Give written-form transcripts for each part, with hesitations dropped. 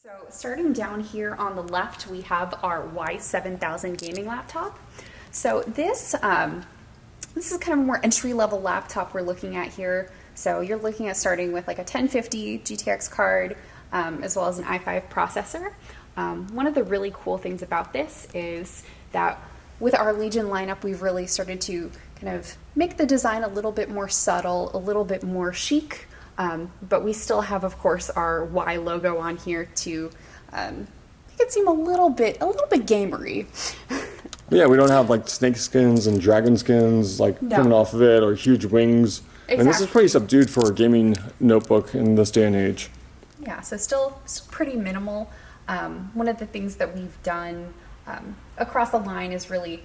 So starting down here on the left, we have our Y730 gaming laptop. So this is kind of a more entry-level laptop we're looking at here. So you're looking at starting with like a 1050 GTX card, as well as an i5 processor. One of the really cool things about this is that with our Legion lineup, we've really started to kind of make the design a little bit more subtle, a little bit more chic, but we still have, of course, our Y logo on here to make it seem a little bit gamery. Yeah, we don't have like snake skins and dragon skins like coming off of it, or huge wings. Exactly. And this is pretty subdued for a gaming notebook in this day and age. Yeah, so still pretty minimal. One of the things that we've done across the line is really,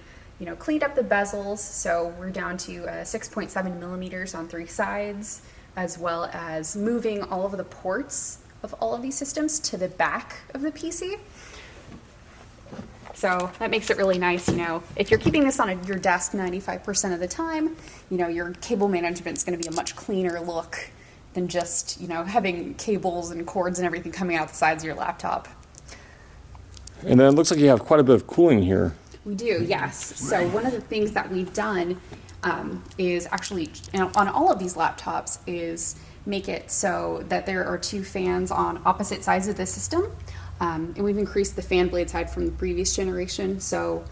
cleaned up the bezels. So we're down to 6.7 millimeters on 3 sides, as well as moving all of the ports of all of these systems to the back of the PC. So that makes it really nice, if you're keeping this on your desk 95% of the time, your cable management is going to be a much cleaner look than just, having cables and cords and everything coming out the sides of your laptop. And then it looks like you have quite a bit of cooling here. We do, yes. So one of the things that we've done is actually, on all of these laptops, is make it so that there are 2 fans on opposite sides of the system. And we've increased the fan blade side from the previous generation. So,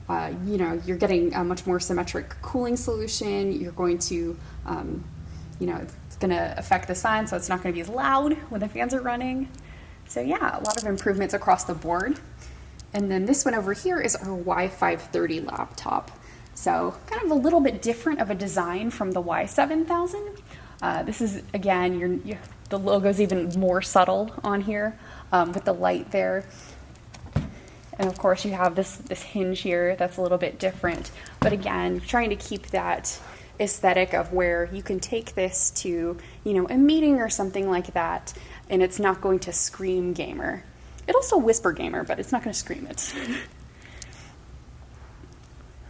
you're getting a much more symmetric cooling solution. You're going to, it's going to affect the sound, so it's not going to be as loud when the fans are running. So yeah, a lot of improvements across the board. And then this one over here is our Y530 laptop. So kind of a little bit different of a design from the Y7000. This is, again, the logo's even more subtle on here with the light there. And of course you have this hinge here that's a little bit different. But again, trying to keep that aesthetic of where you can take this to, a meeting or something like that, and it's not going to scream gamer. It'll still whisper gamer, but it's not going to scream it.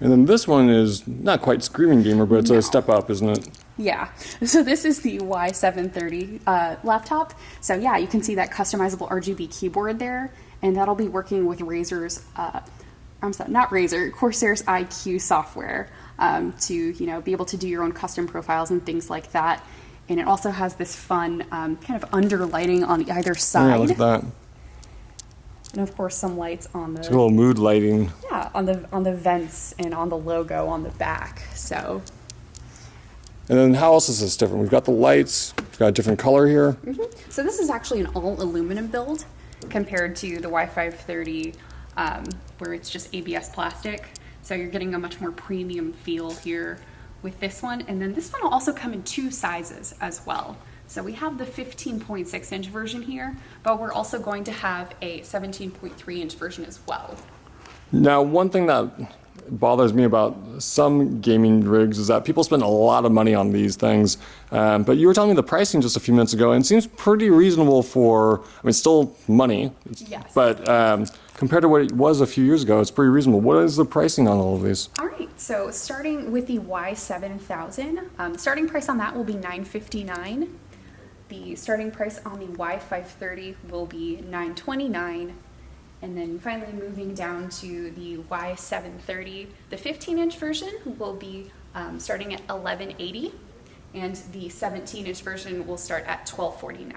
And then this one is not quite screaming gamer, but it's a step up, isn't it? Yeah. So this is the Y730 laptop. So yeah, you can see that customizable RGB keyboard there, and that'll be working with Corsair's IQ software to be able to do your own custom profiles and things like that. And it also has this fun kind of under lighting on either side. Yeah, look at that. And of course, some lights on the. It's a little mood lighting. Yeah, on the vents and on the logo on the back. So. And then how else is this different? We've got the lights. We've got a different color here. Mm-hmm. So this is actually an all aluminum build compared to the Y530, where it's just ABS plastic. So you're getting a much more premium feel here with this one. And then this one will also come in 2 sizes as well. So we have the 15.6 inch version here, but we're also going to have a 17.3 inch version as well. Now, one thing that bothers me about some gaming rigs is that people spend a lot of money on these things. But you were telling me the pricing just a few minutes ago, and it seems pretty reasonable for, still money. Yes. But compared to what it was a few years ago, it's pretty reasonable. What is the pricing on all of these? All right, so starting with the Y7000, starting price on that will be $959. The starting price on the Y530 will be $929. And then finally moving down to the Y730, the 15-inch version will be starting at $1180, and the 17-inch version will start at $1249.